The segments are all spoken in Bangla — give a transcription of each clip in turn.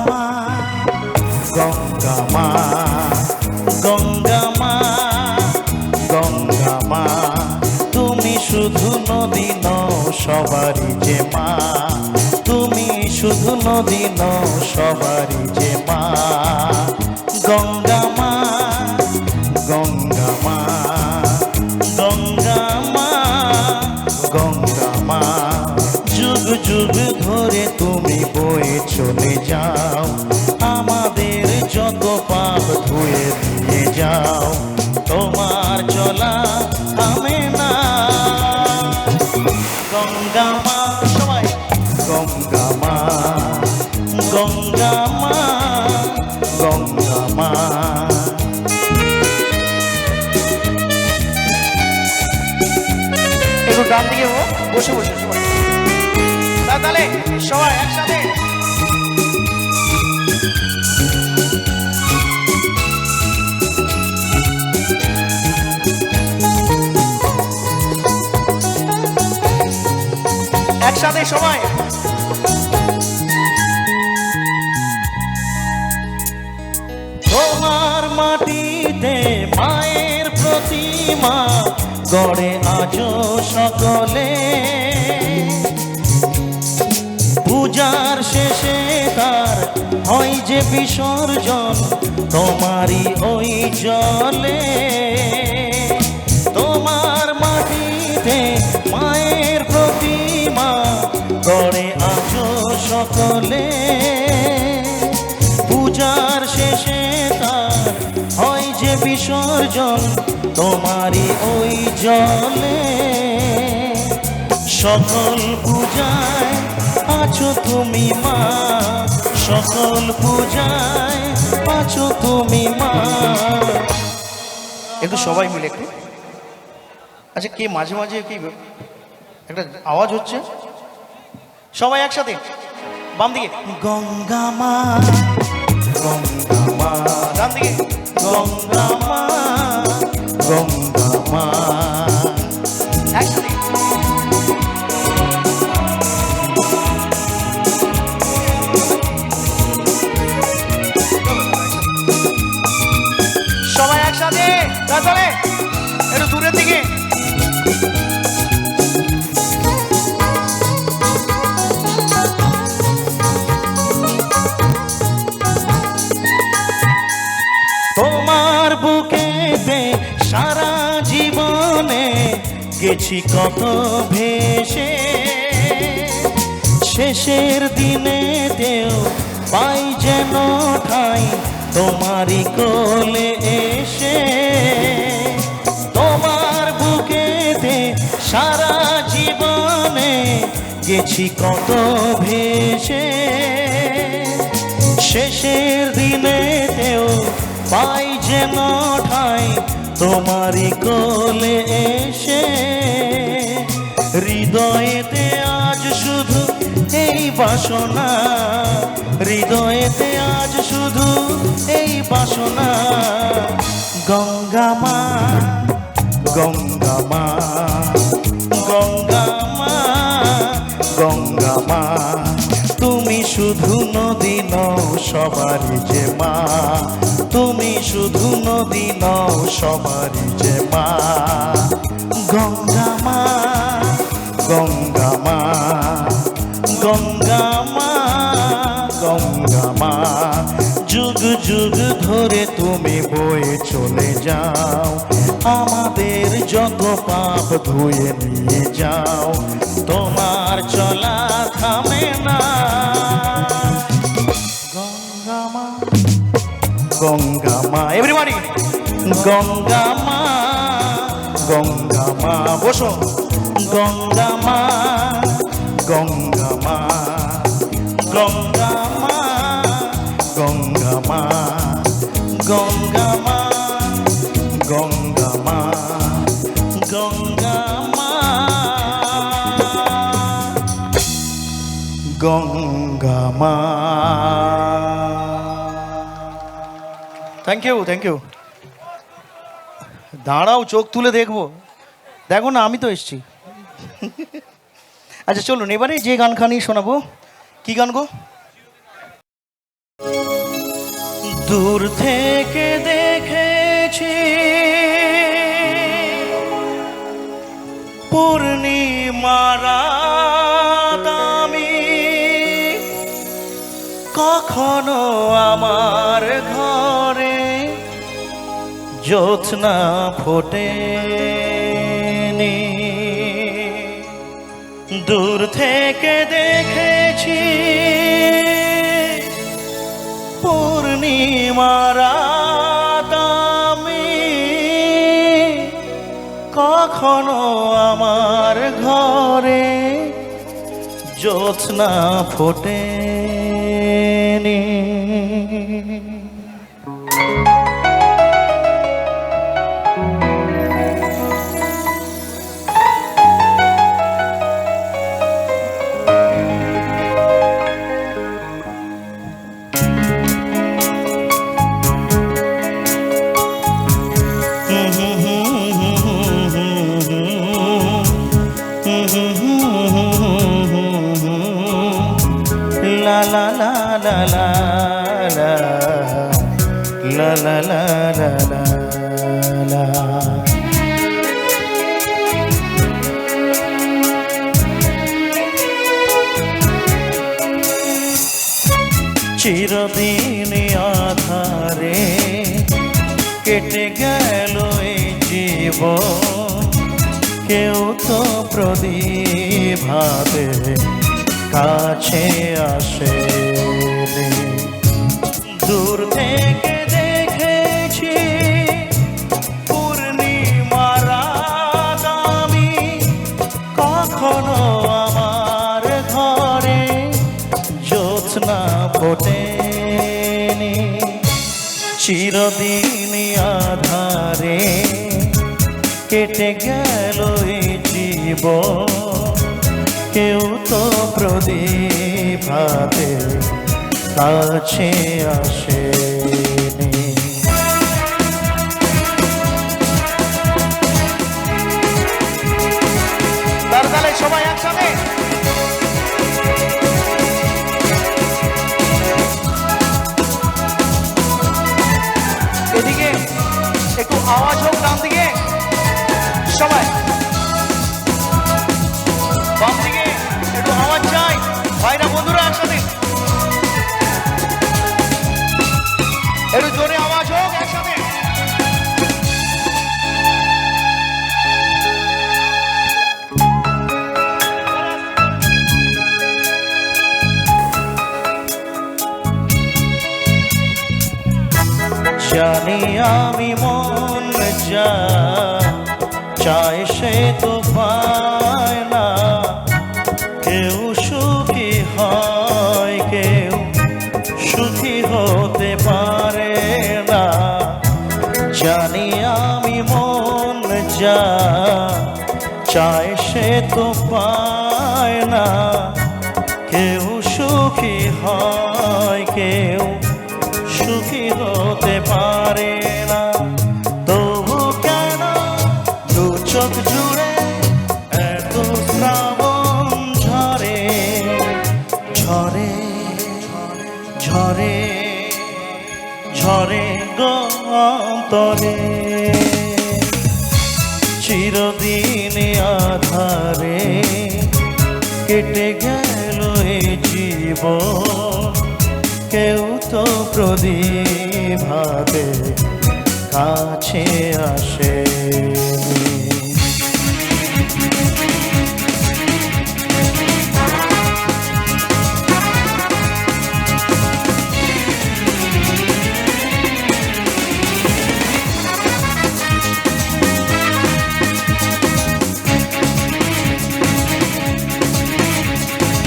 মা, গঙ্গা মা, গঙ্গা মা, গঙ্গা মা, তুমি শুধু নদী নও সবারই যে মা, তুমি শুধু নদী নও সবারই যে মা। গঙ্গা মা, গঙ্গা মা, গঙ্গা মা, গঙ্গা মা, যুগ যুগ ধরে তুমি বয়ে চলে যাও, আমাদের যত পাপ ধুয়ে দিয়ে যাও, তোমার চলা থামে না। গঙ্গা মা, সবাই গঙ্গা মা, গঙ্গা মা, গঙ্গা মা। একটু ডান দিকে বসে বসে সবাই, তাহলে সবাই একসাথে। একসাথে সবাই। তোমার মাটিতে মায়ের প্রতিমা গড়ে আজো সকলে, পূজার শেষে তার হয় যে বিসর্জন তোমারই ওই জলে। তোমার মাটিতে মায়ের প্রতিমা গড়ে আজো সকলে, পূজার শেষে তার হয় যে বিসর্জন তোমারই ওই জলে। সকল পূজায় আছো তুমি মা, সকল পূজায় আছো তুমি মা। একটু সবাই মিলে একটু, আচ্ছা কে মাঝে মাঝে কি একটা আওয়াজ হচ্ছে, সবাই একসাথে বাম দিকে। গঙ্গা মা, গঙ্গা মা, ডান দিকে। গঙ্গা মা, গঙ্গা মা, একসাথে। সবাই একসাথে, তাহলে একটু দূরের দিকে। তোমার বুকেতে সারা জীবনে গেছি কত ভেসে, শেষের দিনেতেও পাই যেন ঠাই তোমারই কোলে এসে। তোমার বুকেতে সারা জীবনে গেছি কত ভেসে, শেষের দিনেতেও পাই যেন ঠাই তোমারই কোলে এসে। হৃদয়েতে আজ শুধু এই বাসনা, হৃদয়েতে আজ শুধু এই বাসনা। গঙ্গা মা, গঙ্গা মা, গঙ্গা মা, গঙ্গা মা, তুমি শুধু নদী নও সবারই যে মা, তুমি শুধু নদী নও সবারই যে মা। গঙ্গা মা, গঙ্গা মা, গঙ্গা মা, গঙ্গা মা, যুগ যুগ ধরে তুমি বয়ে চলে যাও, আমাদের যত পাপ ধুয়ে নিয়ে যাও, তোমার চলা থামে না। গঙ্গা মা, গঙ্গা মা, এভরিবডি। গঙ্গা মা, গঙ্গা মা, বসো। গঙ্গা মা, গঙ্গা মা, গঙ্গা মা, গঙ্গা মা, গঙ্গা মা, গঙ্গা মা, গঙ্গা মা, গঙ্গা মা। Thank you, thank you. দাঁড়াও, চোখ তুলে দেখবো, দেখো না আমি তো এসছি। আচ্ছা চলুন, এবারে যে গানখানি শোনাবো, কি গান গো? দূর থেকে দেখেছি পূর্ণিমার রাত আমি, কখনো আমার ঘরে জ্যোৎস্না ফোটেনি। দূর থেকে দেখেছি পূর্ণিমার রাত আমি, কখনো আমার ঘরে জ্যোৎস্না ফোটেনি। La la la la la la la la la la la la। চিরদিন আধারে কেটে গেল এই জীবন, কেউ তো প্রদীপ হাতে কাছে আসেনি। দূর থেকে দেখেছি পূর্ণিমার রাত আমি, কখনো আমার ঘরে জ্যোৎস্না ফোটেনি। চিরদিন আধারে কেটে গেল এই জীবন, কেউ তো প্রদীপ হাতে কাছে আসেনি। তাহলে সবাই একসাথে এদিকে একটু আওয়াজ হোক, ডান দিকে সবাই, বাম দিকে একটু আওয়াজ চাই, ভাইরা বন্ধুরা একসাথে একটু জোরে আওয়াজ হোক একসাথে। জানি আমি মন যা চায় সে তো পায় না, কেউ সুখী হয় কেউ সুখী হতে পারে না। জানি আমি মন যা চায় সে তো পায় না, কেউ সুখী হয় কেউ সুখী হতে পারে না। তবু কেন দু চোখ জুড়ে এত শ্রাবণ ঝরে ঝরে ঝরে ঝরে গো অন্তরে। চিরদিন আধারে কেটে গেল এই জীবন, কেউ তো প্রদীপ হাতে কাছে আসেনি।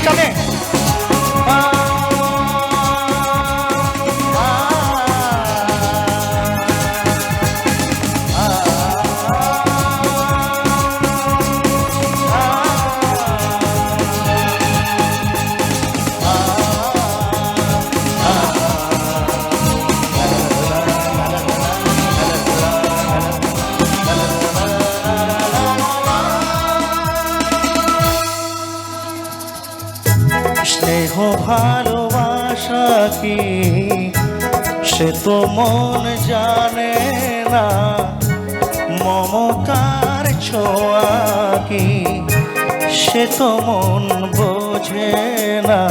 চলে স্নেহ ভালোবাসা কি সে তো মন জানে না মমতার ছোঁয়া কি, সে তো মন বোঝে না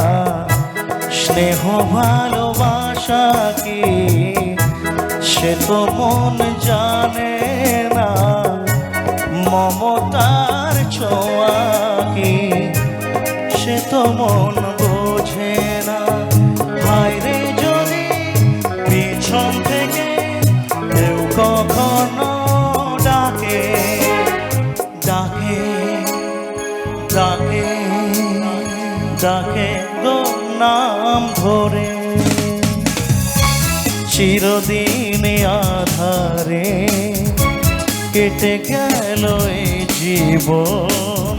স্নেহ ভালোবাসা কি, সে তো মন জানে না মমতার ছোঁয়া কি, সে তো মন বোঝে না। হায়রে যদি পিছন থেকে কেউ কখনো ডাকে ডাকে ডাকে ডাকে গো নাম ধরে, চিরদিন আধারে কেটে গেল এই জীবন,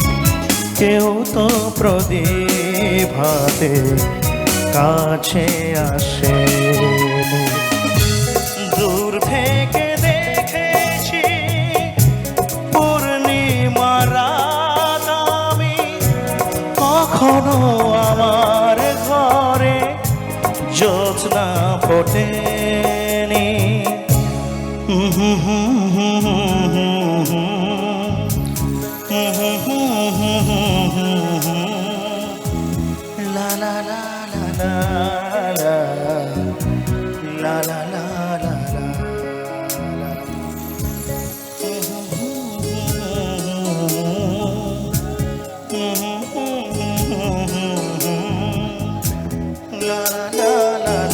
কেউ তো প্রদীপ হাতে কাছে আসে। দূর থেকে দেখেছি পূর্ণিমা রাত আমি, কখনো আমার ঘরে জ্যোৎস্না ফোটেনি। লা লা লা লা লা লা লা লা লা লা। La la la la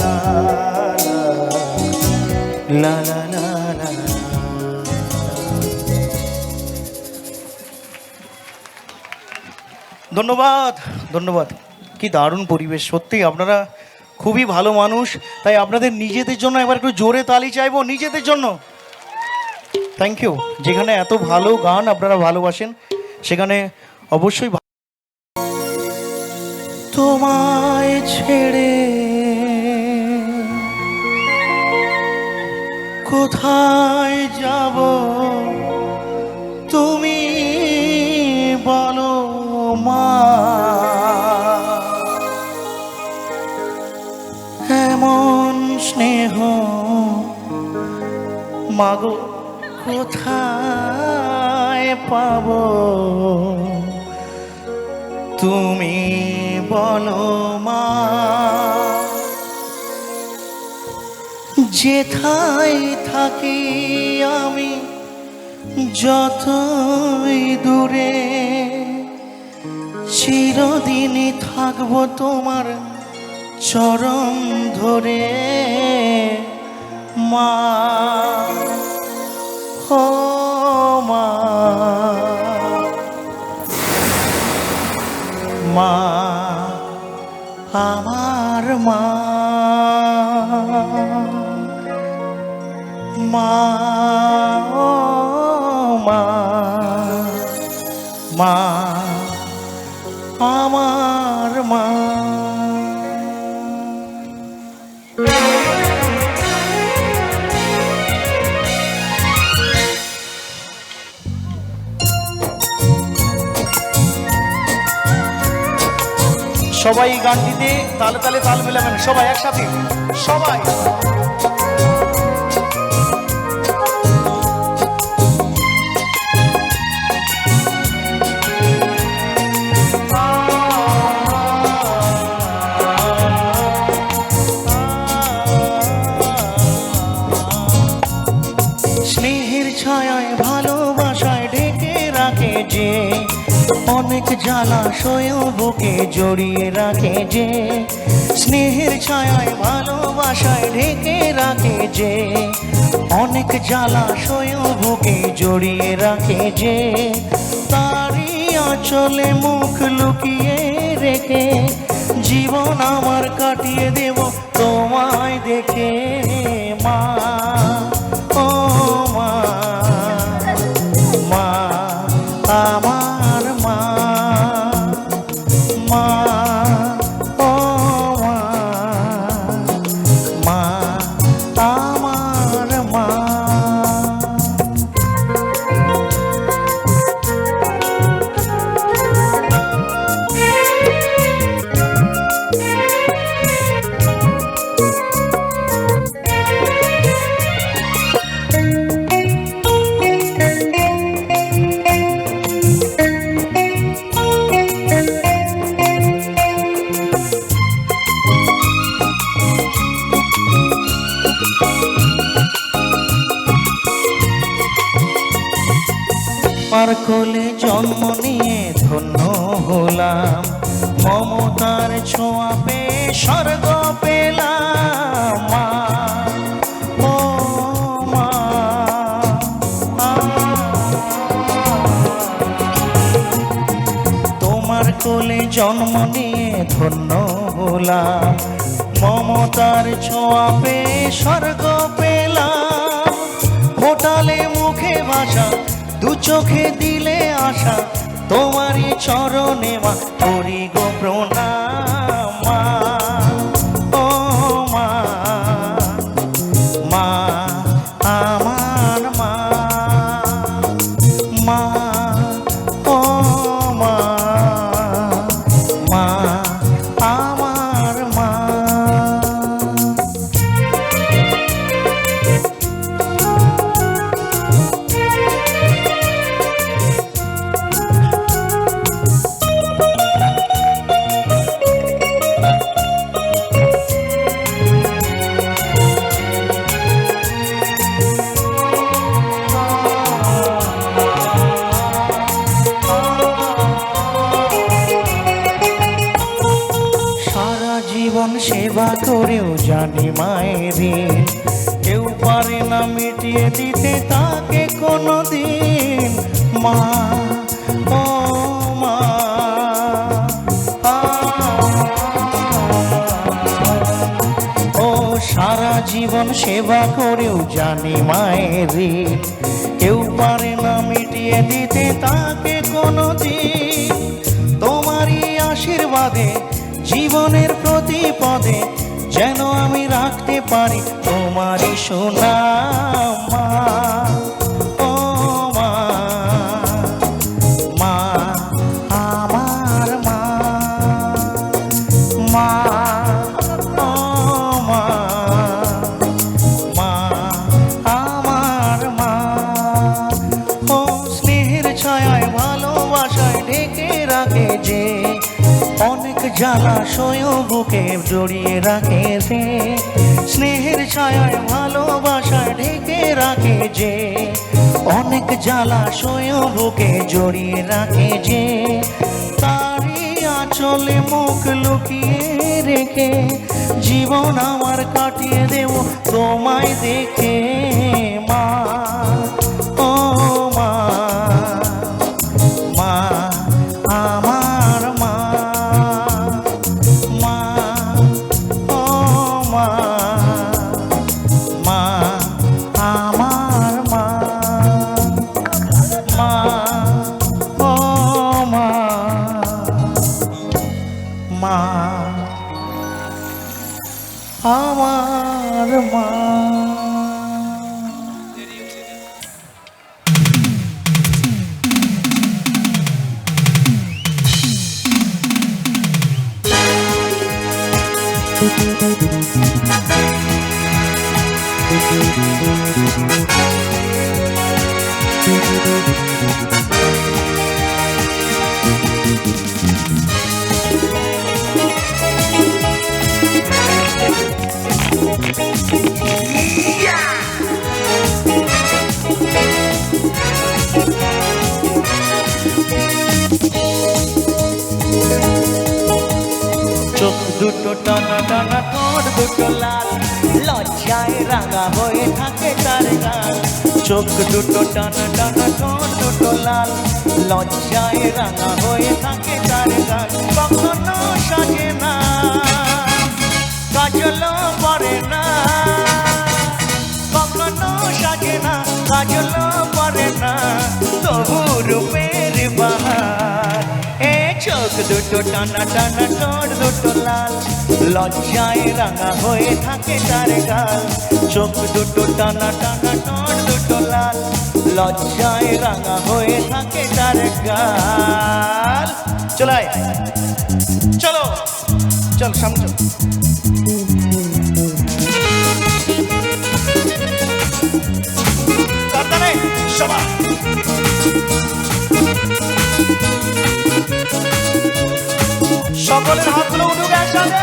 la la la la। ধন্যবাদ ধন্যবাদ। কি দারুণ পরিবেশ, সত্যি আপনারা খুবই ভালো মানুষ। তাই আপনাদের নিজেদের জন্য একবার একটু জোরে তালি চাইবো, নিজেদের জন্য। Thank you. যেখানে এত ভালো গান আপনারা ভালোবাসেন সেখানে অবশ্যই। তোমায় ছেড়ে কোথায় যাব তুমি বলো মা, এমন স্নেহ মাগো কোথায় পাবো তুমি বলো মা। যেথায় থাকি আমি যতই দূরে, চিরদিনই থাকবো তোমার চরণ ধরে মা। ও মা মা আমার মা, মা ও মা মা আমার মা। সবাই গানটিতে তালে তালে তাল মেলাবেন, সবাই একসাথে, সবাই। স্নেহের ছায়ায় ভালোবাসায় ঢেকে রাখে যে, অনেক জ্বালাশয় বুকে জড়িয়ে রাখে যে। স্নেহের ছায়ায় ভালোবাসায় ঢেকে রাখে যে, অনেক জ্বালাশয় বুকে জড়িয়ে রাখে যে। তারই আঁচলে মুখ লুকিয়ে রেখে জীবন আমার কাটিয়ে দেব তোমায় দেখে মা। ও মা মা আমার মা, মা ও মা মা আমার মা। তোমার কোলে জন্ম নিয়ে ধন্য হলাম, মমতার ছোঁয়া পেয়ে স্বর্গ পেলাম মা। ও মা, তোমার কোলে জন্ম নিয়ে ধন্য হলাম, মমতার ছোঁয়া পেয়ে স্বর্গ পেলাম। ফোটালে মুখে ভাষা, দু চোখে দিলে আশা, তোমারই চরণে মা করি গো প্রণাম মা। ও মা, মা আমার মা, মা ও মা, মা আমার মা। জীবন সেবা করেও জানি মায়ের ঋণ, কেউ পারে না মিটিয়ে দিতে তাকে কোনো দিন মা। ও মা, ও সারা জীবন সেবা করেও জানি মায়ের ঋণ, কেউ পারে না মিটিয়ে দিতে তাকে কোনো দিন। তোমারই আশীর্বাদে জীবনের প্রতি পদে যেন আমি রাখতে পারি তোমারই সুনাম মা। ও মা, মা আমার মা, মা ও মা, মা আমার মা। ও স্নেহের ছায়ায় ভালোবাসায় ঢেকে রাখে যে, অনেক জ্বালাশয় বুকে জড়িয়ে রাখে যে। স্নেহের ছায়ায় ভালোবাসায় ঢেকে রাখে যে, অনেক জ্বালাশয় বুকে জড়িয়ে রাখে যে। তারই আঁচলে মুখ লুকিয়ে রেখে জীবন আমার কাটিয়ে দেব তোমায় দেখে মা। ও মা, মা আমার মা, মা ও মা, মা আমার মা, মা ও মা, মা আমার মা। চোখ দুটো টানা টানা, ঠোঁট দুটো লাল, লজ্জায় রাঙা হয়ে থাকে তার গাল। চোখ দুটো টানা টানা, ঠোঁট দুটো লাল, লজ্জায় রাঙা হয়ে থাকে তার গাল। কখনো সাজে না, কাজলও পরে না, কখনো সাজে না, কাজলও পরে না, তবু রূপের বাহার। চোখ দুটো টানা টানা, ঠোঁট দুটো লাল, লজ্জায় রাঙা হয়ে থাকে তার গাল। চোখ দুটো টানা টানা, ঠোঁট দুটো লাল, লজ্জায় রাঙা হয়ে থাকে তার গাল। চলাই চলো, চল সামনে চল। সবাই সকলের হাতগুলো উঠুক একসাথে।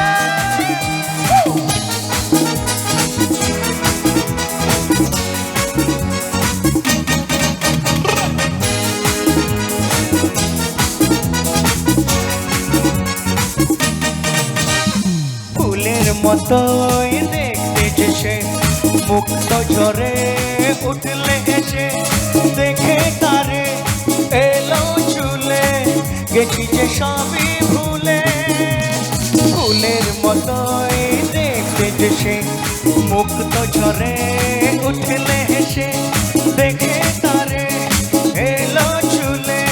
মতোই দেখতে যে সে মুক্ত ঝরে উঠলে এসে দেখে তারে এলো চুলে গেছি যে সবই ভুলে ফুলের মতোই দেখতে যে সে মুক্ত ঝরে উঠলে এসে দেখে তারে এলো চুলে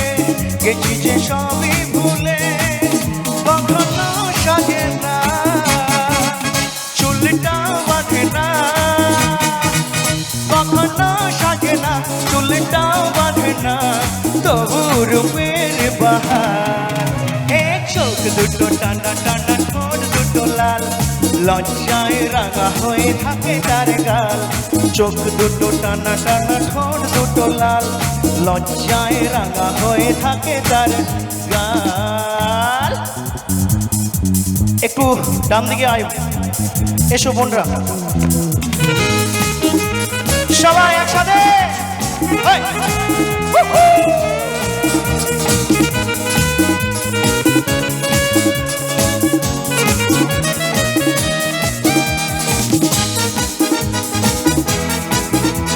গেছি যে সবই ভুলে কখনো সাজে না চুলটা বাঁধে না কখনো সাজে না চুলটা বাঁধে না তবু রূপের বাহার এক চোখ দুটো টানা টানা ঠোঁট দুটো লাল লজ্জায় রাঙা হয়ে থাকে তার গাল চোখ দুটো টানা টানা ঠোঁট দুটো লাল লজ্জায় রাঙা হয়ে থাকে তার গাল একটু ডান দিকে আয় এসো বোনরা সবাই একসাথে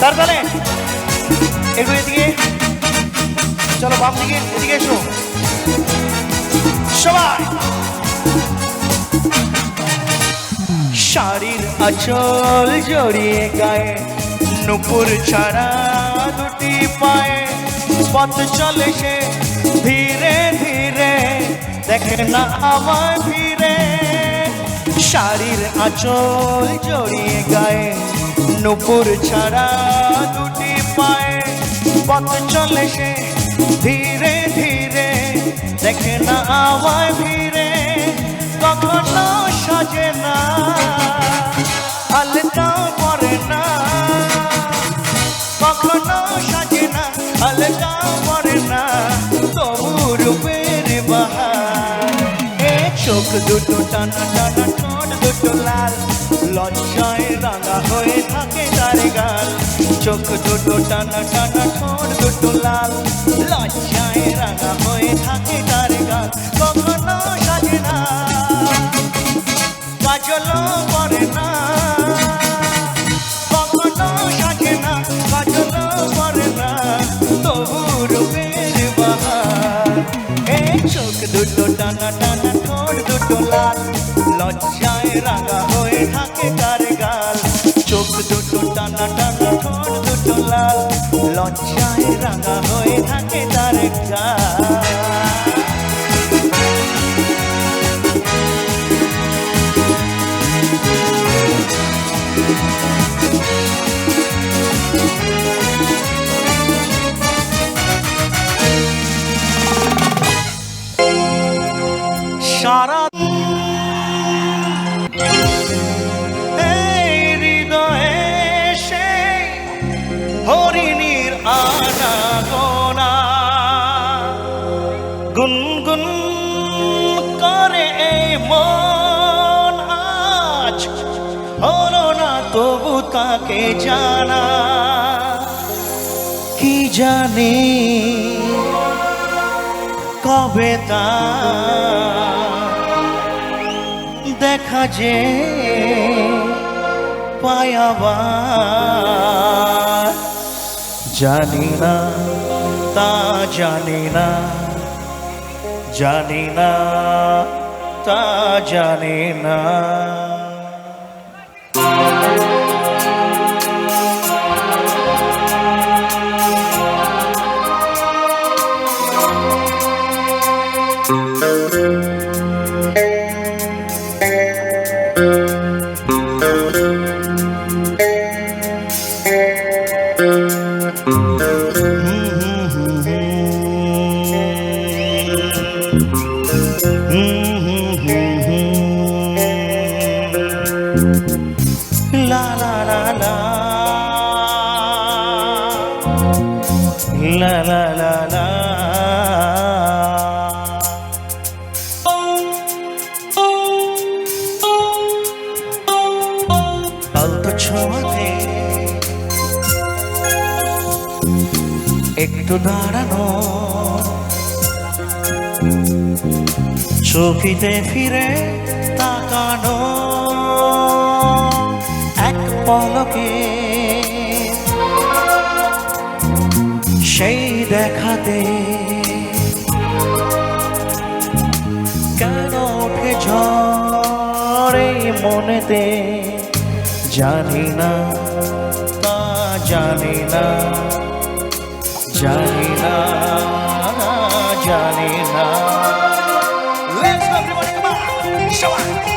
তারপরে একটু এদিকে চলো বাম দিকে এদিকে এসো সবাই শাড়ির আঁচল জড়িয়ে গায়ে নুপুর ছাড়া দুটি পায়ে পথ চলে সে ধীরে ধীরে দেখে না আমার ফিরে শাড়ির আঁচল জড়িয়ে গায়ে নুপুর ছাড়া দুটি পায়ে পথ চলে সে ধীরে ধীরে দেখে না আমার ফিরে কখনো সাজে না আলতা পরে না কখনো সাজে না আলতা পরে না তবু রূপের বাহার এক চোখ দুটো টানা টানা ঠোঁট দুটো লাল লজ্জায় রাঙা হয়ে থাকে তার গাল চোখ দুটো টানা টানা ঠোঁট দুটো লাল লজ্জায় রাঙা হয়ে থাকে তার গাল কখনো সাজে না কাজল পরে না কখনো সাজে না কাজল পরে না তবু রূপের বাহার এই চোখ দুটো টানা টানা ঠোঁট দুটো লাল লজ্জায় রাঙা হয়ে থাকে তার গাল চোখ দুটো টানা টানা ঠোঁট দুটো লাল লজ্জায় রাঙা হয়ে থাকে তার গাল সারা হৃদয়ে সেই হরিণীর আনাগোনা গুনগুন করে এই মন আজ হলো না তবু তাকে জানা কি জানি কবে তা দেখা যে পায়াবার জানি না তা জানি না জানি না তা জানি না La la la la la la la la অল্প ছোঁয়াতে একটু দাঁড়ানো চোখেতে ফিরে তাকানো পলকে সেই দেখাতে কেন ওঠে ঝড় এই মনেতে জানি না তা জানি না জানি না জানি না Let's go everybody, come on! Show up!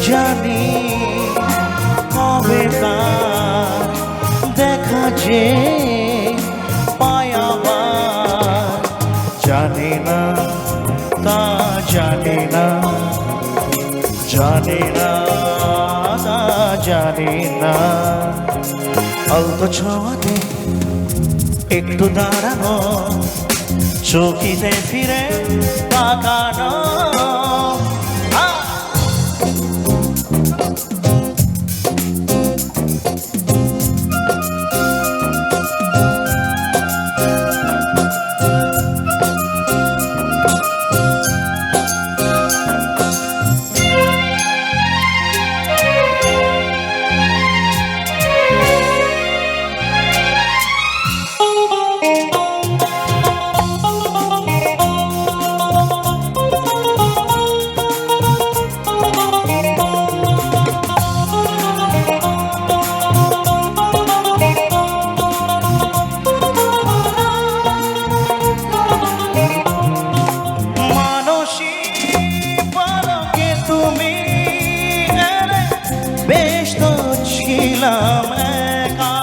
জানি কবে তার দেখা যে পায়াবার জানি না তা জানি না জানি না তা জানি না অল্প ছোঁয়াতে একটু দাঁড়ানো চোখিতে ফিরে তাকানো ছিলাম একা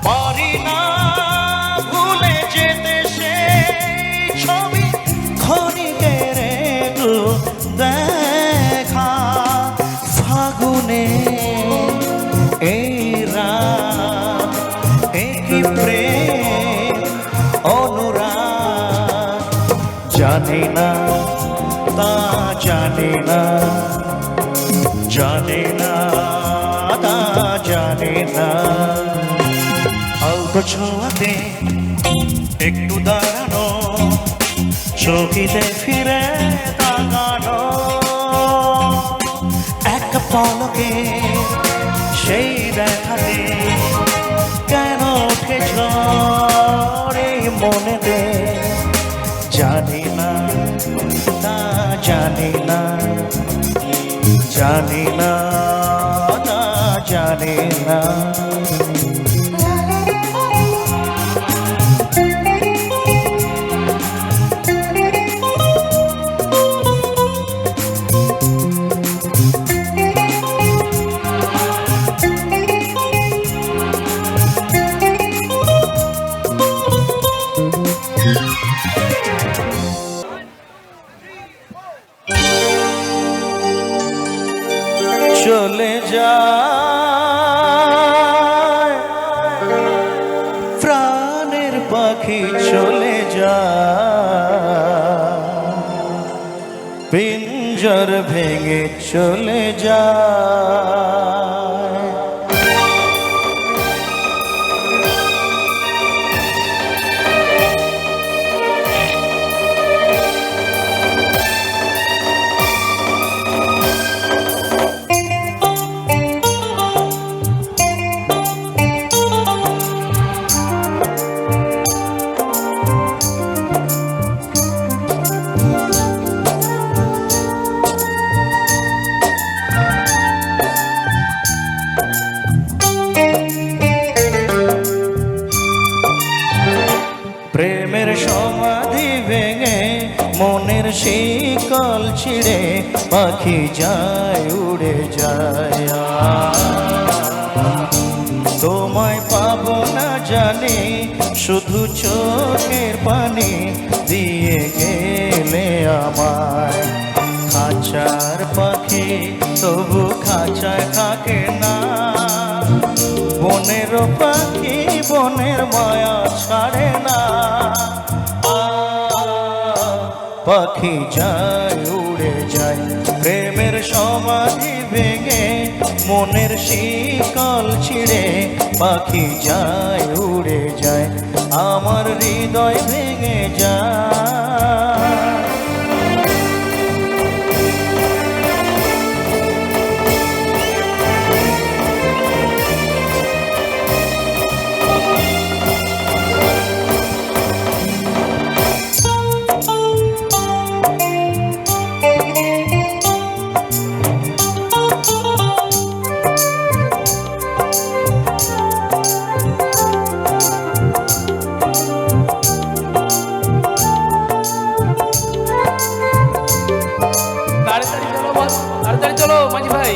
পারি না ভুলে যেতে সেই ছবি ক্ষণিকের একটু দেখা ফাগুনে এই রাত একই প্রেম অনুরাগ জানি না তা জানি না জানি না তা জানি না অল্প ছোঁয়াতে একটু দাঁড়ানো চোখিতে ফিরে তাকানো এক পলকে সেই দেখাতে কেন ওঠে ঝড় এই মনেতে জানি না তা জানি না জানি না তা জানি না চলে যায় প্রাণের পাখি চলে যায় পিঞ্জর ভেঙে চলে যায় মনের শিকল ছিঁড়ে পাখি যায় উড়ে যায়। তোমায় পাবো না জানি শুধু চোখের পানি দিয়ে গেলে আমায়। খাঁচার পাখি তবু খাঁচায় থাকে না, বনের পাখি বনের মায়া ছাড়ে না। পাখি যায় উড়ে যায় প্রেমের সমাধি ভেঙে, মনের শিকল ছিঁড়ে পাখি যায় উড়ে যায়, আমার হৃদয় ভেঙে যায়। তাড়াতাড়ি চলো মাঝি ভাই।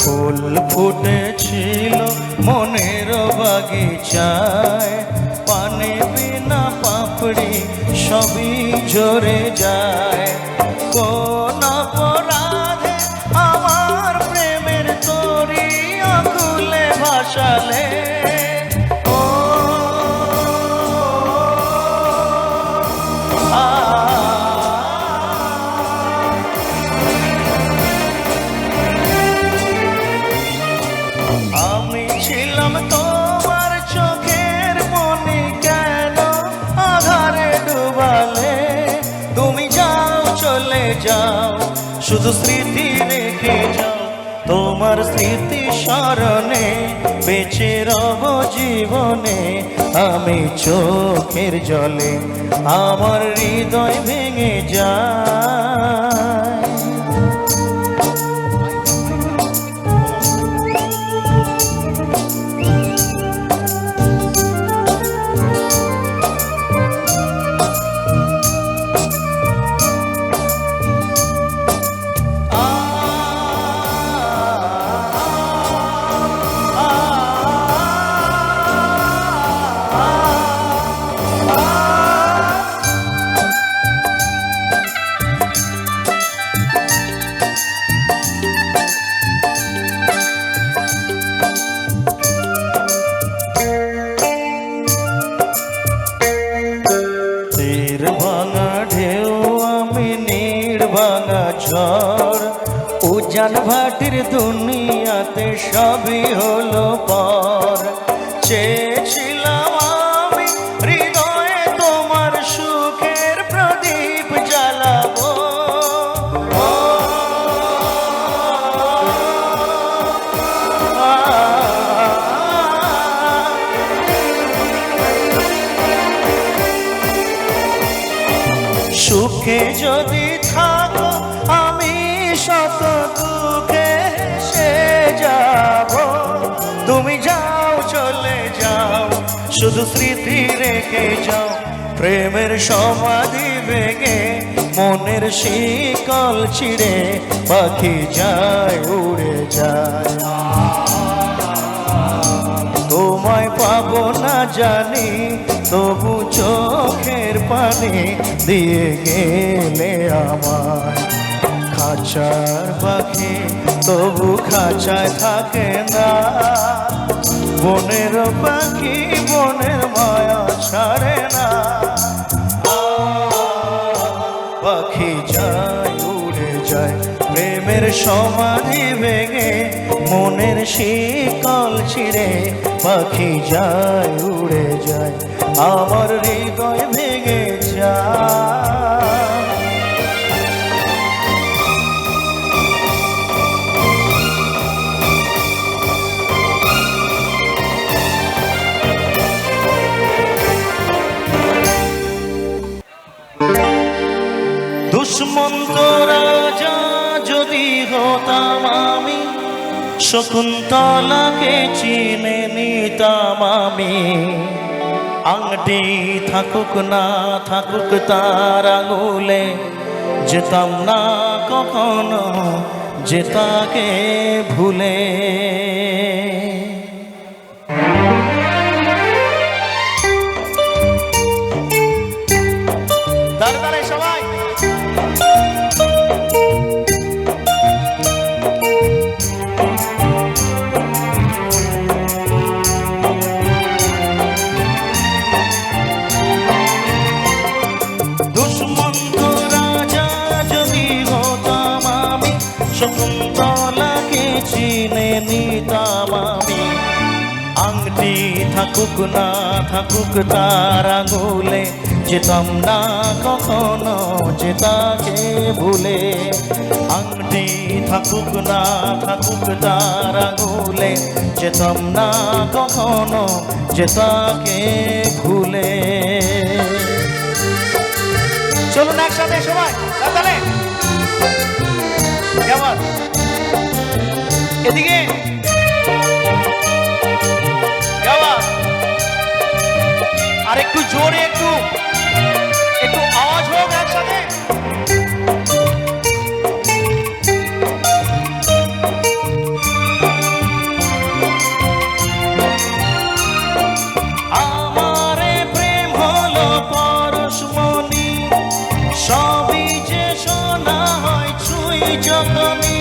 ফুল ফুটেছিল মনের বাগিচায়, পানে বিনা পাপড়ি সবই ঝরে যায়। কোন অপরাধে আমার প্রেমের তরি আকুলে ভাসালে, আমি ছিলাম তোমার চোখের মনি, কেন আধারে ডুবালে? তুমি যাও চলে যাও শুধু স্মৃতি রেখে যাও, তোমার স্মৃতি স্মরণে বেঁচে রব জীবনে। আমি চোখের জলে আমার হৃদয় ভেঙে যায়। তীর ভাঙা ঢেউ আমি নীড় ভাঙা ঝড়, উজান ভাটির দুনিয়াতে সবই হলো পর। চেয়েছিলাম আমি হৃদয়ে তোমার সুখের প্রদীপ জ্বালাবো, সুখে যদি থাকো আমি শত দুঃখে সে যাব। তুমি যাও চলে যাও শুধু স্মৃতি রেখে যাও, প্রেমের সমাধি ভেঙে মনের শিকল ছিঁড়ে পাখি যায় উড়ে যায়। তোমায় পাবো না জানি তবু চোখের পানি দিয়ে গেলে আমার। খাঁচার পাখি তবু খাঁচায় থাকে না, বনের পাখি বনের মায়া ছাড়ে না। পাখি যায় উড়ে যায় প্রেমের সমাধি ভেঙে, মনের শিকল ছিঁড়ে পাখি যায় উড়ে যায়, আমার হৃদয় ভেঙে যায়। দুশ্মন্ত রাজা যদি হতাম আমি, শকুন্তলাকে চিনে নিতাম আমি, আংটি থাকুক না থাকুক তার আঙুলে, যেতাম না কখনো যে তাকে ভুলে। দাঁড়ায় সবাই শকুন্তলাকে চিনে নিতাম আমি, আংটি থাকুক না থাকুক তার আঙুলে, যেতাম না কখনো যে তাকে ভুলে। আংটি থাকুক না থাকুক তার আঙুলে, যেতাম না কখনো যে তাকে ভুলে। চলুন একসাথে সবাই তাহলে কেমন এদিকে আর একটু জোরে একটু একটু আওয়াজ হোক একসাথে। আমারে প্রেম হলো পরশমণি, সবই যে শোনা হয় ছুঁই যখনই,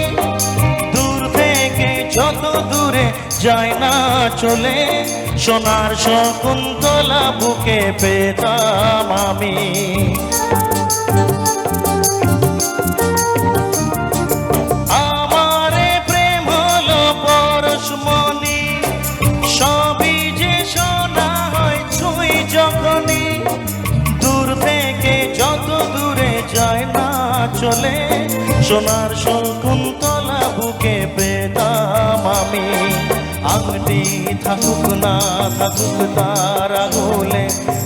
দূর থেকে যত দূরে যায় না চলে, সোনার শকুন্তলা বুকে পেতাম আমি। আমারে প্রেম হলো পরশমণি, সবই যে শোনা হয় ছুঁই যখনই, দূর থেকে যত দূরে যায় না চলে, সোনার শকুন্তলা বুকে পেতাম আমি। আংটি থাকুক না থাকুক তার আঙুলে,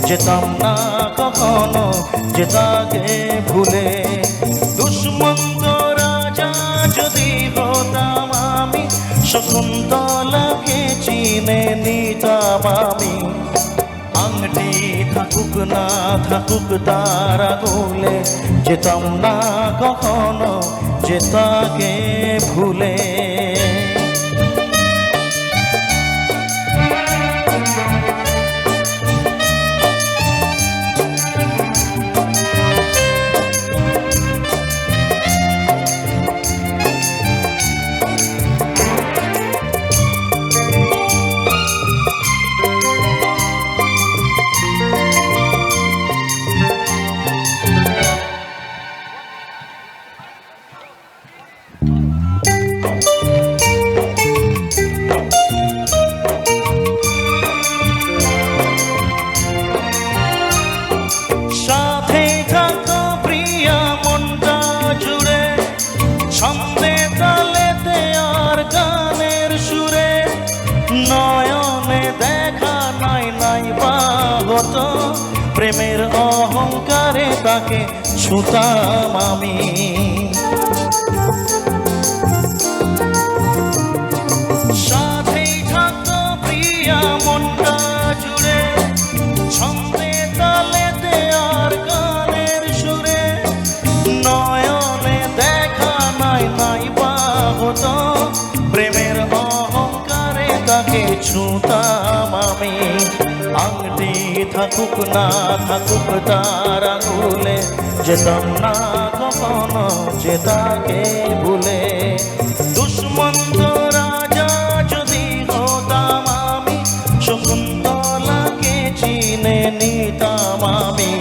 যেতাম না কখনো যে তাকে ভুলে। দুষ্মন্ত রাজা যদি হতাম আমি, শকুন্তলাকে চিনে নিতাম আমি। আংটি থাকুক না থাকুক তার আঙুলে, যেতাম না কখনো যে তাকে ভুলে। ছন্দে তালেতে আর গানের সুরে, নয়নে দেখা নাই নাই বা হতো, প্রেমের অহংকারে তাকে ছুতাম আমি। সাথেই থাকতো প্রিয়া মনটা জুড়ে, ছন্দে তালেতে আর গানের সুরে, নয়নে দেখা নাই নাই বা হতো, প্রেমের অহংকারে তাকে ছুতাম আমি। আংটি থাকুক না থাকুক তার আঙুলে, যেতাম না কখনো যে তাকে ভুলে। দুষ্মন্ত রাজা যদি হতাম আমি, শকুন্তলাকে চিনে নিতাম আমি।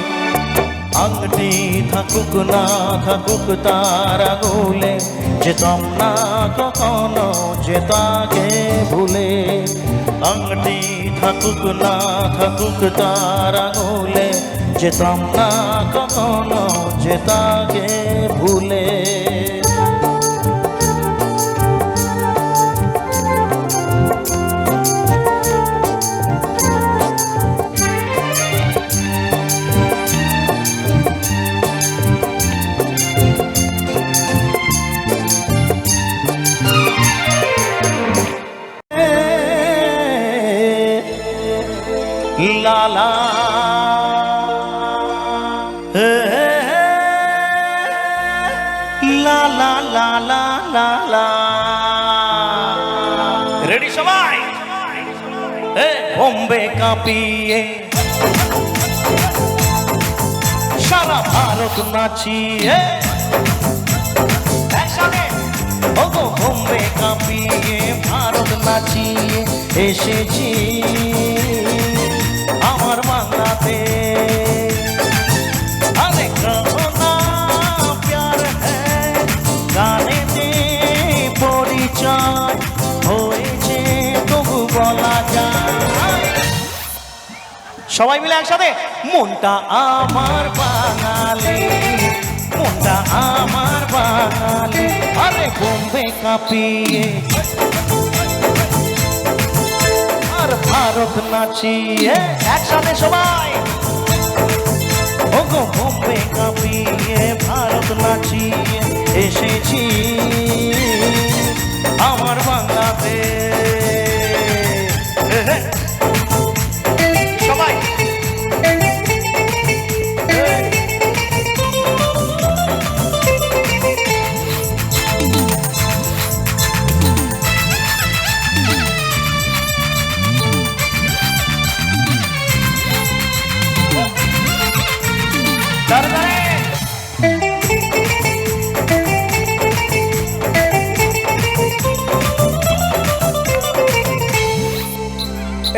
আংটি থাকুক না থাকুক তার আঙুলে, যেতাম না কখনো যে তাকে ভুলে। আংটি থাকুক না থাকুক তার আঙুলে, যেতাম না কখনো যে তাকে ভুলে। লালা লা লা লা লা লা লা। রেডি সবাই? বোম্বে কাঁপিয়ে সারা ভারত নাচিয়ে একসাথে ওগো বোম্বে কাঁপিয়ে ভারত নাচিয়ে এসেছি আমার বাংলাতে। আরে কহো না প্যার হ্যায় গানেতে পরিচয় হয়েছে তবু বলা যায়। সবাই মিলে একসাথে মনটা আমার বাঙালি, মনটা আমার বাঙালি। আরে বোম্বে কাঁপিয়ে আর ভারত নাচিয়ে একসাথে সবাই ওগো বোম্বে কাঁপিয়ে ভারত নাচিয়ে এসেছি আমার বাংলাতে। সবাই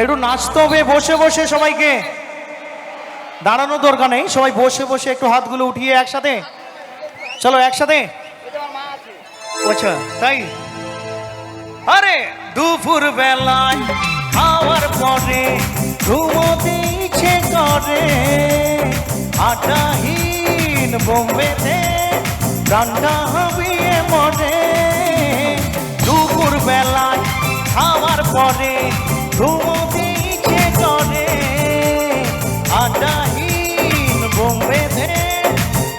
একটু নাচতে হবে বসে বসে, সবাইকে দাঁড়ানোর দরকার নেই, সবাই বসে বসে একটু হাতগুলো উঠিয়ে একসাথে চলো একসাথে। আচ্ছা তাই? আরে দুপুর বেলায় খাওয়ার পরে ঘুমোতে ইচ্ছে করে, আটাহীন বোম্বেতে প্রাণটা হাবিয়ে মরে। দুপুর বেলায় খাওয়ার পরে ঘুমোতে ইচ্ছে করে, আটাহীন বোম্বেতে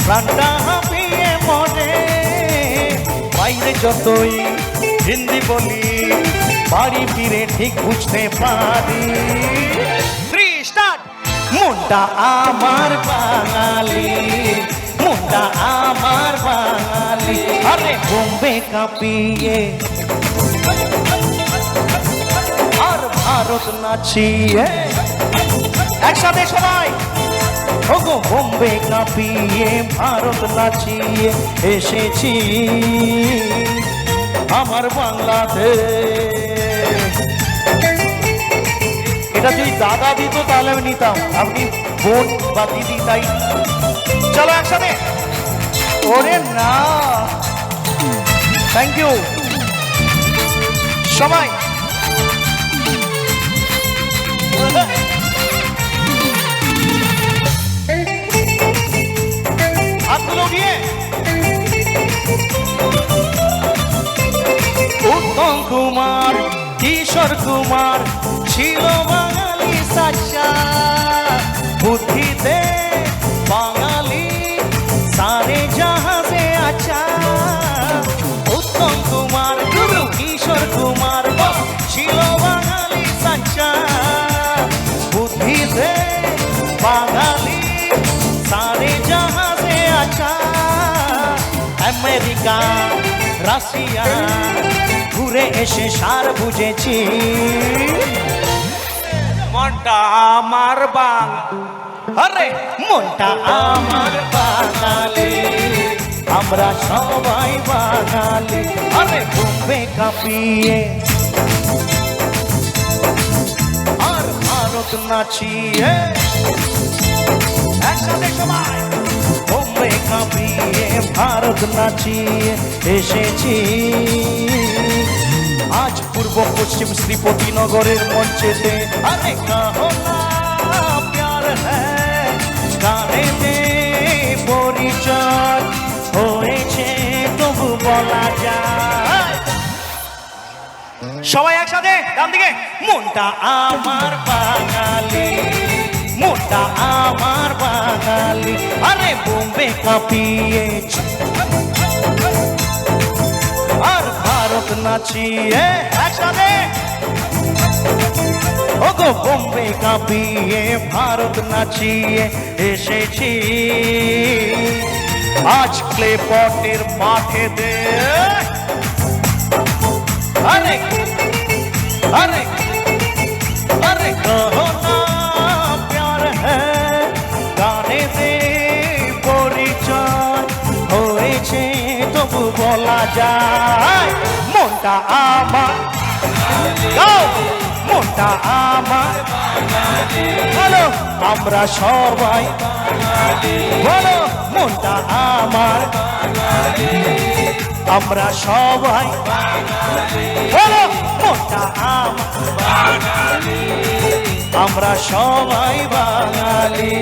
প্রাণটা হাবিয়ে মরে। বাইরে যতই হিন্দি বলি বাড়ি ফিরে ঠিক বুঝতে পারি। মনটা আমার বাঙালি, মনটা আমার বাঙালি। আরে বোম্বে কাঁপিয়ে আর ভারত নাচিয়ে একসাথে সবাই ওগো বোম্বে কাঁপিয়ে ভারত নাচিয়ে এসেছি আমার বাংলাতে। এটা যদি দাদা দিত তাহলে আমি নিতাম, আপনি বোন বা দিদি, তাই চলো একসাথে। ওরে না, থ্যাংক ইউ সবাই। হাতগুলো উঠিয়ে উত্তম কুমার কিশোর কুমার ছিল বাঙালি সাচ্চা, বুদ্ধিতে বাঙালি সারে জাহাজে আচ্ছা। উত্তম কুমার কিশোর কুমার ছিল বাঙালি সাচ্চা, বুদ্ধিতে বাঙালি সারে জাহাজে আচ্ছা। আমেরিকা রাশিয়া ঘুরে এসে সার বুঝেছি মনটা আমার আরে মনটা আমার বাঙালি, আমরা সবাই বাঙালি। আরে বোম্বে কাঁপিয়ে আর ভারত নাচিয়ে একসাথে সবাই বোম্বে কাঁপিয়ে ভারত নাচিয়ে এসেছি আজ পূর্ব পশ্চিম শ্রীপতি নগরের মঞ্চেতে। আরে কাহো না প্যার হ্যায় গানেতে পরিচয় হয়েছে তবু বলা যায়। সবাই একসাথে ডান দিকে মনটা আমার বাঙালি, মনটা আমার বাঙালি। আরে বোম্বে কাঁপিয়ে আর ভারত নাচিয়ে একসাথে ওগো বোম্বে কাঁপিয়ে ভারত নাচিয়ে এসেছি আজ ক্লে পটের মাঠে দে আরে আরে আরে কহো না প্যার হ্যায় গানে দে পরিচয় হয়েছে তবু বলা যায় মনটা আমার মনটা আমার বলো আমরা সবাই বলো মনটা আমার আমরা সবাই বলো মনটা আমার আমরা সবাই বাঙালি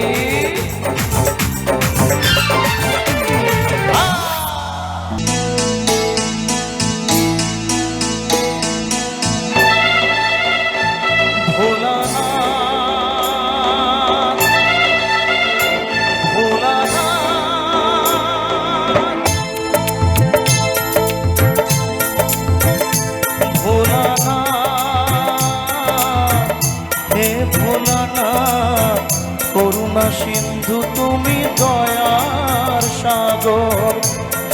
করুণা সিন্ধু তুমি দয়ার সাগর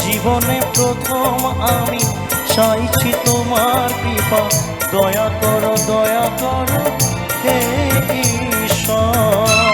জীবনে প্রথম আমি চাইছি তোমার কৃপা দয়া করো হে ঈশ্বর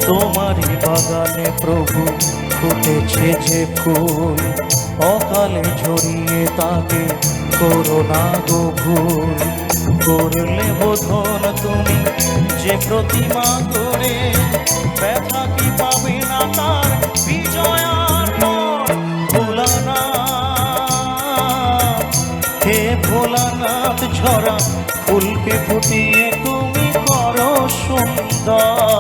তোমারই বাগানে প্রভু ফুটেছে যে ফুল অকালে ঝরিয়ে তাকে করোনা গো ভুল করলে বোধন তুমি যে প্রতিমা করে ব্যথা কি পাবে না তার বিজয়ার পর ভোলানাথ হে ভোলানাথ ঝরা ফুলকে ফুটিয়ে তুমি করো সুন্দর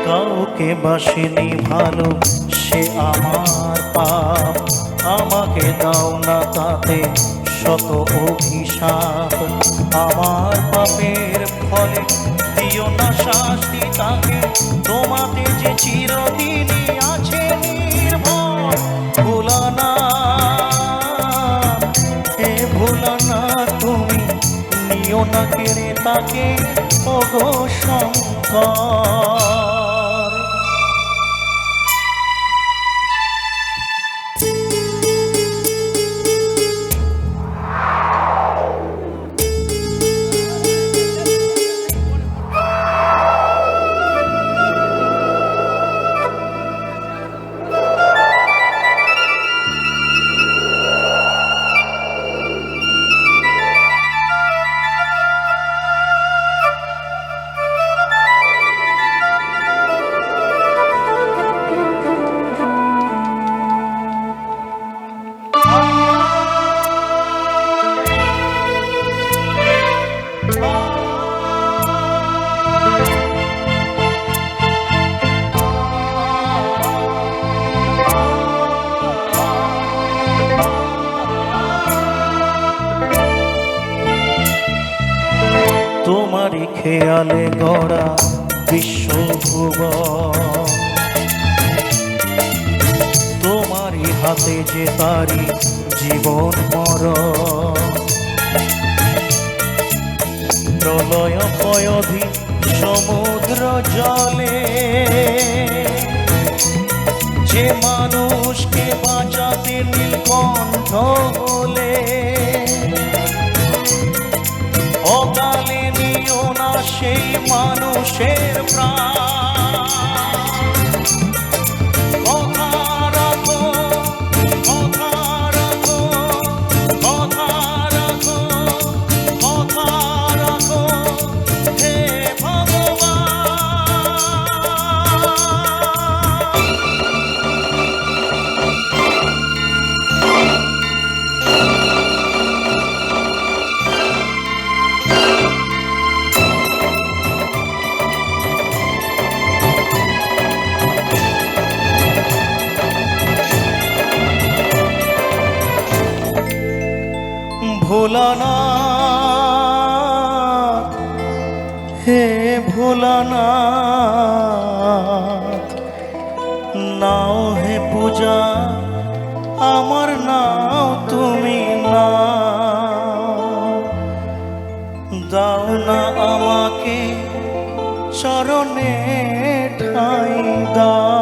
কাউকে বাসিনি ভালো সে আমার পাপ আমাকে দাও না তাতে শত অভিশাপ আমার পাপের ফলে দিও না শাস্তি তাকে তোমাতে যে চিরদিনই আছে নির্ভর ভোলানাথ হে ভোলানাথ তুমি নিও না কেড়ে তাকে ওগো শঙ্কর তোমারই খেয়ালে গড়া বিশ্বভুবন তোমারই হাতে যে তারি জীবন মরণ প্রলয় পয়ধি সমুদ্র জলে যে মানুষকে বাঁচাতে নীলকণ্ঠ হলে অকালে নিও না সেই মানুষের প্রাণ। কথা রাখো, কথা রাখো, কথা রাখো, কথা রাখো, হে ভগবান। ভোলানাথ, হে ভোলানাথ, নাও হে পূজা আমার, নাও তুমি না, দাও না আমাকে চরণে ঠাঁই দাও।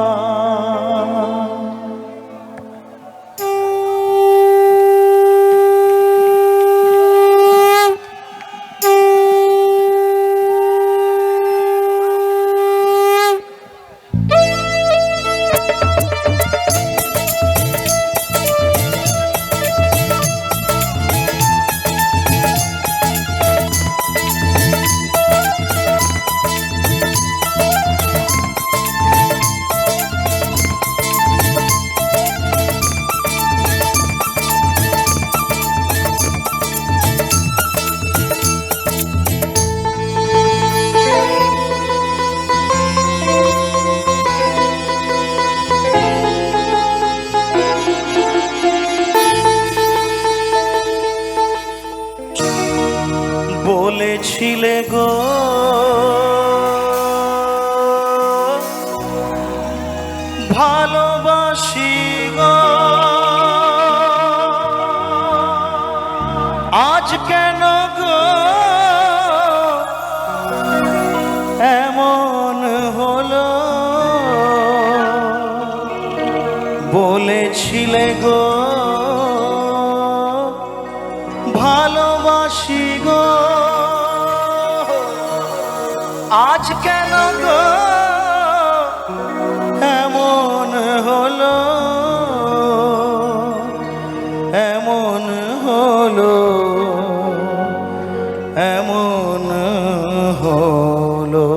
বলেছিলে গো ভালোবাসি গো, আজ কেন গো এমন হলো। বলেছিলে গো ভালোবাসি গো, আজ কেন গো এমন হলো, এমন হলো, এমন হলো।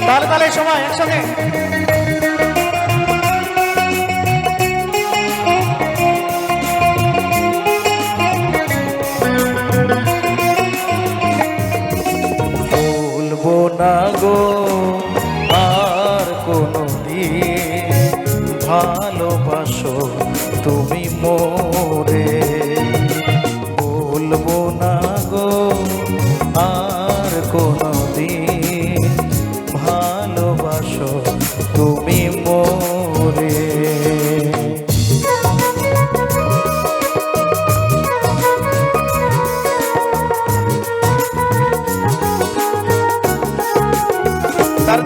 তাহলে তাহলে সবাই একসাথে বলবো না গো আর কোনদিন ভালোবাসো তুমি মোরে। বলবো না গো আর কোনদিন ভালোবাসো তুমি মোরে।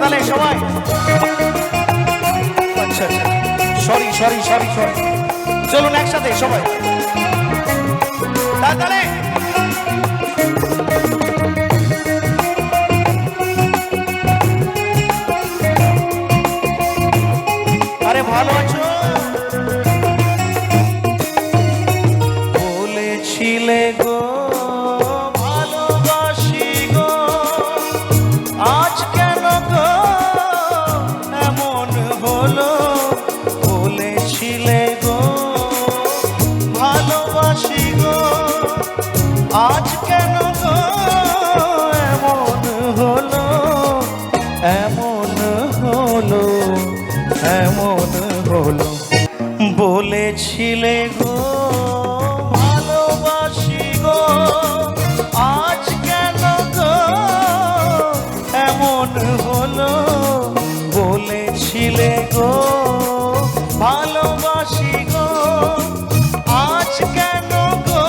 তালে সবাই আচ্ছা আচ্ছা সরি সরি সরি সরি চলুন একসাথে সবাই তালে। আরে ভালো আছো? বলেছিলে গো ভালোবাসি গো, আজ কেন গো এমন হলো। বলেছিলে গো ভালোবাসি গো, আজ কেন গো এমন হলো, এমন হলো, এমন হলো। বলেছিলে গো ভালোবাসি গো, আজ কেন গো এমন হলো। বলেছিলে গো ভালোবাসি গো, আজ কেন গো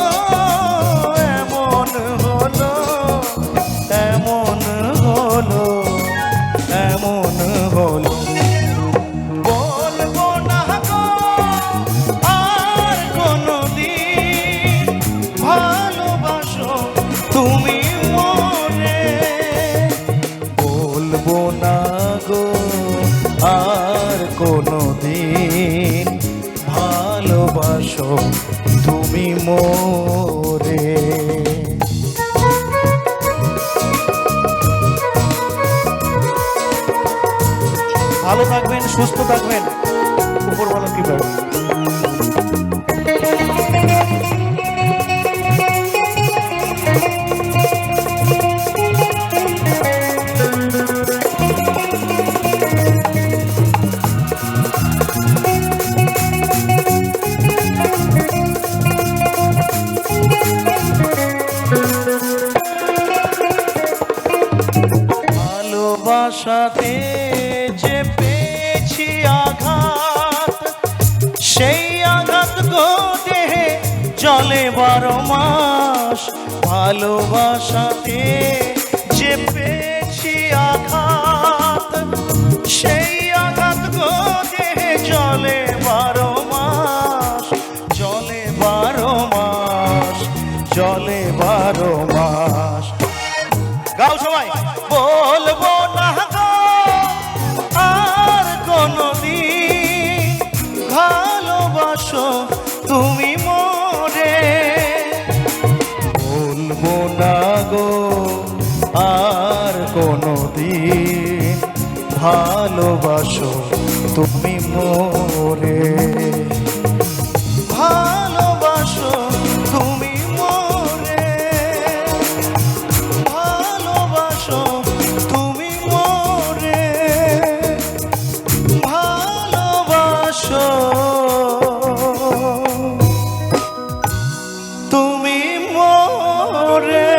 মোরে। ভালো থাকবেন, সুস্থ থাকবেন, উপরওয়ালা কৃপায়। ভালোবাসাতে যে পেয়েছি আঘাত, সেই আঘাত গো দেহে চলে 12 মাস। ভালোবাসাতে যে পেয়েছি আঘাত, সেই আঘাত গো দেহে চলে 12 মাস, চলে 12 মাস, চলে 12 মাস। গাও সবাই। বলবো না গো আর কোনদিন ভালোবাসো তুমি মোরে। বলবো না গো আর কোনদিন ভালোবাসো তুমি মোরে। ভালোবাসো তুমি মোরে, ভালোবাসো তুমি মোরে, ভালোবাসো তুমি মোরে।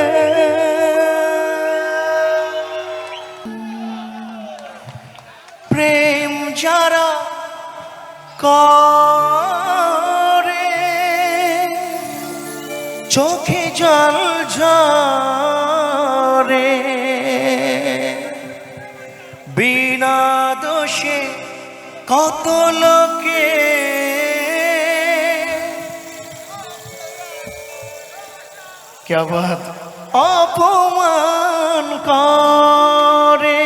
প্রেম যারা করে চোখে জল ঝরে, বিনা দোষে কত লোকে क्या बात অপমান করে।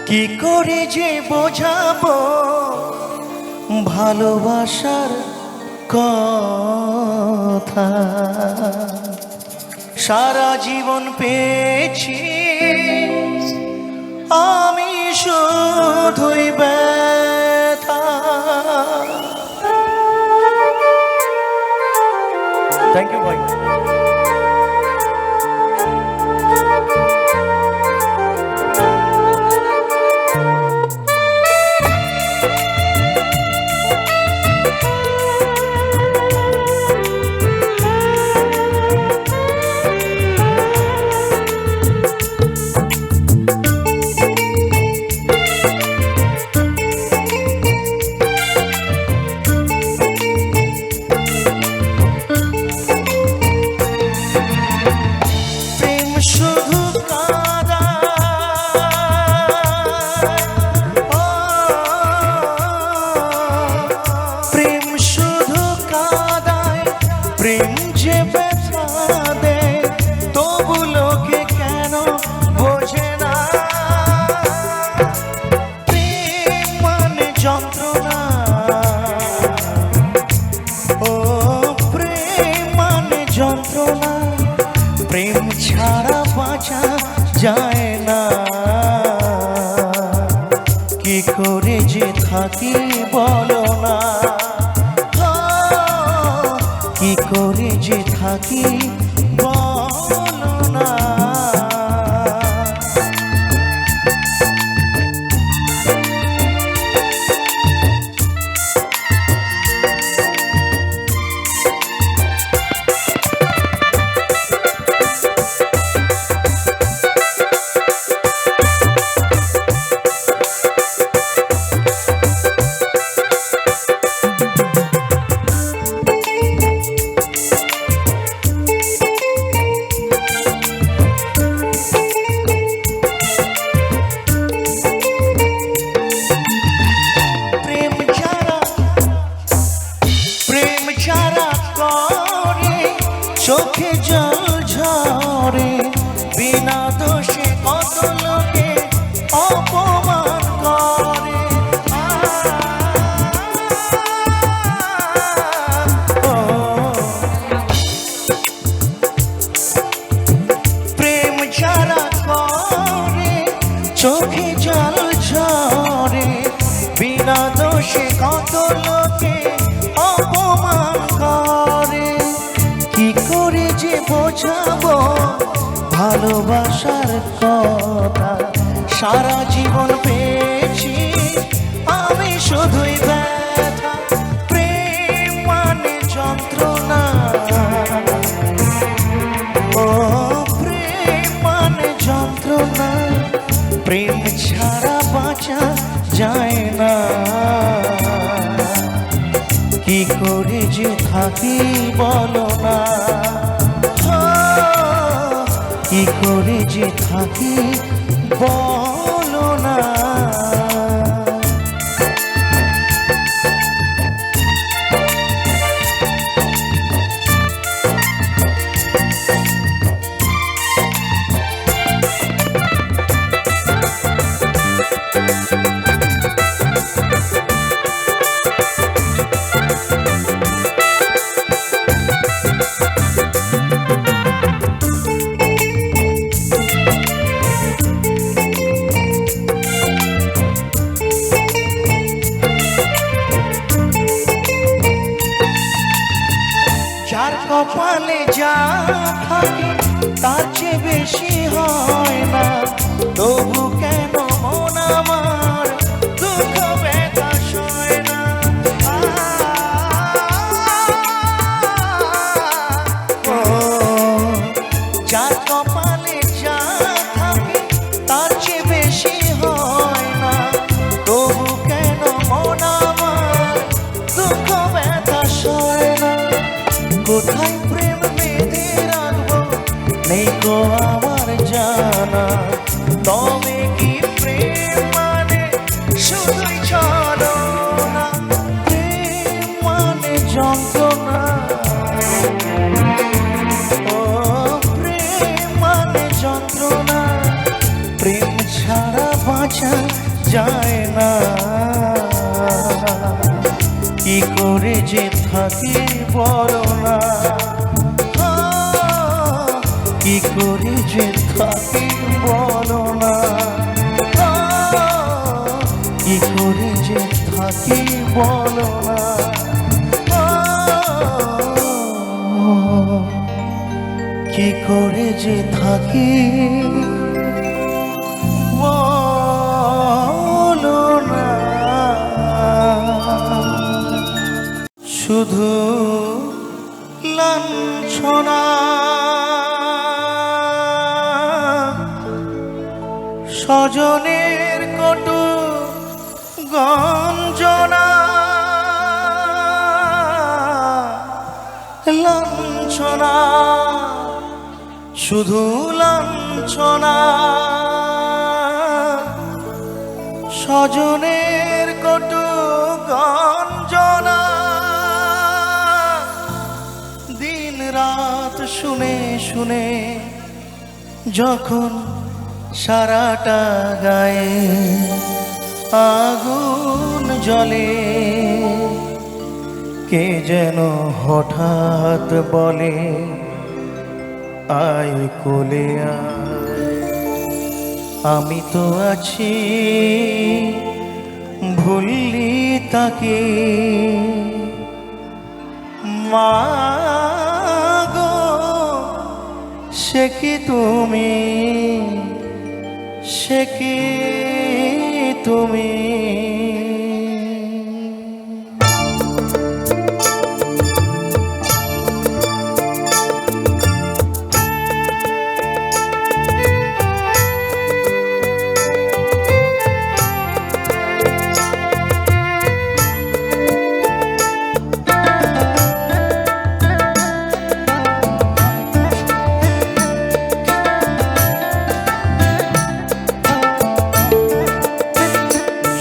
কি করে যে বোঝাবো ভালোবাসার কথা। সারা জীবন পেয়েছি আমি শুধুই ব্যথা। থ্যাংক ইউ ভাই। প্রেম যে ব্যথা দেয় তবু লোকে কেন বোঝে না। প্রেম মানে যন্ত্রণা, ও প্রেম মানে যন্ত্রণা। প্রেম ছাড়া বাঁচা যায় না। কি করে যে থাকি বলো না, কি করে যে থাকি বলো না। চোখে জল ঝরে, বিনা দোষে কত লোকে অপমান করে। ও বোঝাবো ভালোবাসার কথা? সারা জীবন পেয়েছি আমি শুধুই ব্যথা, প্রেম মানে যন্ত্রণা। ও প্রেম মানে যন্ত্রণা, প্রেম ছাড়া বাঁচা যায় না। কি করে যে থাকি বলো না, কি করে যে থাকি বলো না। যার কপালে যা থাকে তার চেয়ে বেশি হয় না, তবু কেন মন আমার দুঃখ ব্যথা সয় না। ও যার কপালে যা থাকে তার চেয়ে বেশি হয় না, তবু কেন মন আমার দুঃখ ব্যথা সয় না। কোথায় প্রেম বেঁধে রাখবো নেই গো আমার জানা, তবে কি প্রেম মানে শুধুই ছলনা? প্রেম মানে যন্ত্রণা, ও প্রেম মানে যন্ত্রণা, প্রেম ছাড়া বাঁচা যায় না। কি করে যে থাকি বলো না, কি করে যে থাকি বলো না, কি করে যে থাকি বলো না। কি করে যে থাকি বলো না। শুধু লাঞ্ছনা, স্বজনের কটু গঞ্জনা, লাঞ্ছনা, শুধু লাঞ্ছনা, স্বজনের কটু গঞ্জনা। দিন রাত শুনে শুনে যখন সারাটা গায়ে আগুন জ্বলে, কে যেন হঠাৎ বলে আয় কোলে আয়। আমি তো আছি ভুললি তাকে, মা গো সে কি তুমি, সে কি তুমি।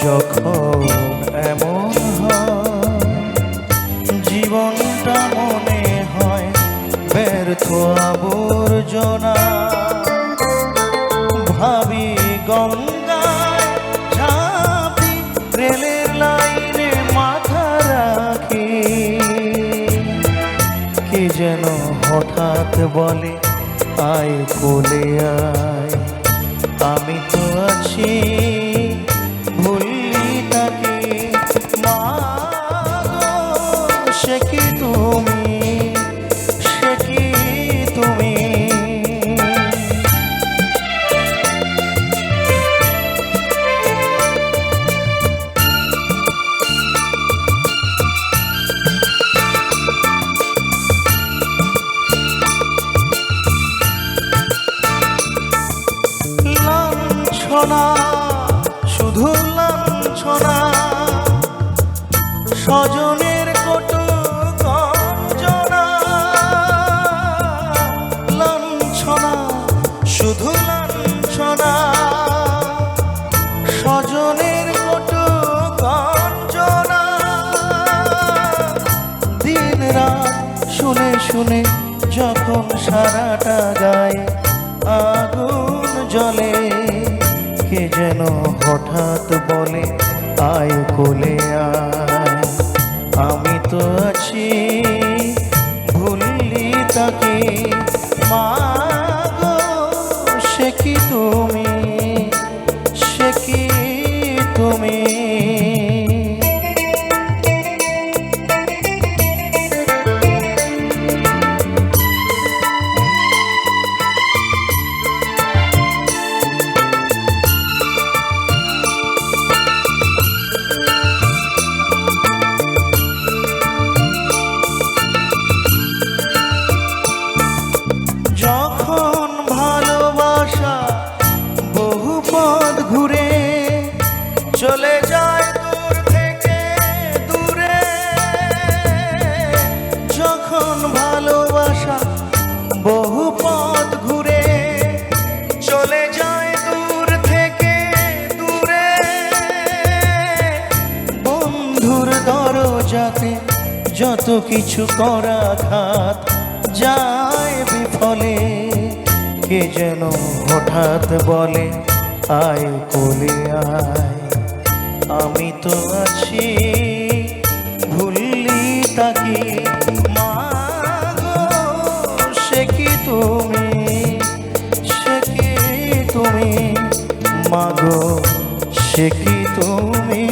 যখন এমন হয় জীবনটা মনে হয় ব্যর্থ আবর্জনা, ভাবি গঙ্গায় ঝাঁপি রেলের লাইনে মাথা রাখি, কে যেন হঠাৎ বলে আয় কোলে আয়। আমি তো আছি ভুললি তাকে, মা গো সে কি তুমি, সে কি তুমি। লাঞ্ছনা শুধু লাঞ্ছনা স্বজনের কটু গঞ্জনা লাঞ্ছনা শুধু লাঞ্ছনা স্বজনের কটু গঞ্জনা দিন রাত শুনে শুনে যখন সারাটা গায়ে আগুন জ্বলে কে যেন হঠাৎ বলে আয় কোলে আয় আমি তো আছি ভুললি তাকে মা গো সে কি তুমি সে কি তুমি যখন ভালোবাসা বহু পথ ঘুরে চলে যায় দূর থেকে দূরে যখন ভালোবাসা বহু পথ ঘুরে চলে যায় দূর থেকে দূরে বন্ধুর দরজাতে যত কিছু করা ঘাত যায় বিফলে কে যেন হঠাৎ বলে আয় কোলে আয় আমি তো আছি ভুললি তাকে মা গো সে কি তুমি সে কি তুমি মা গো সে কি তুমি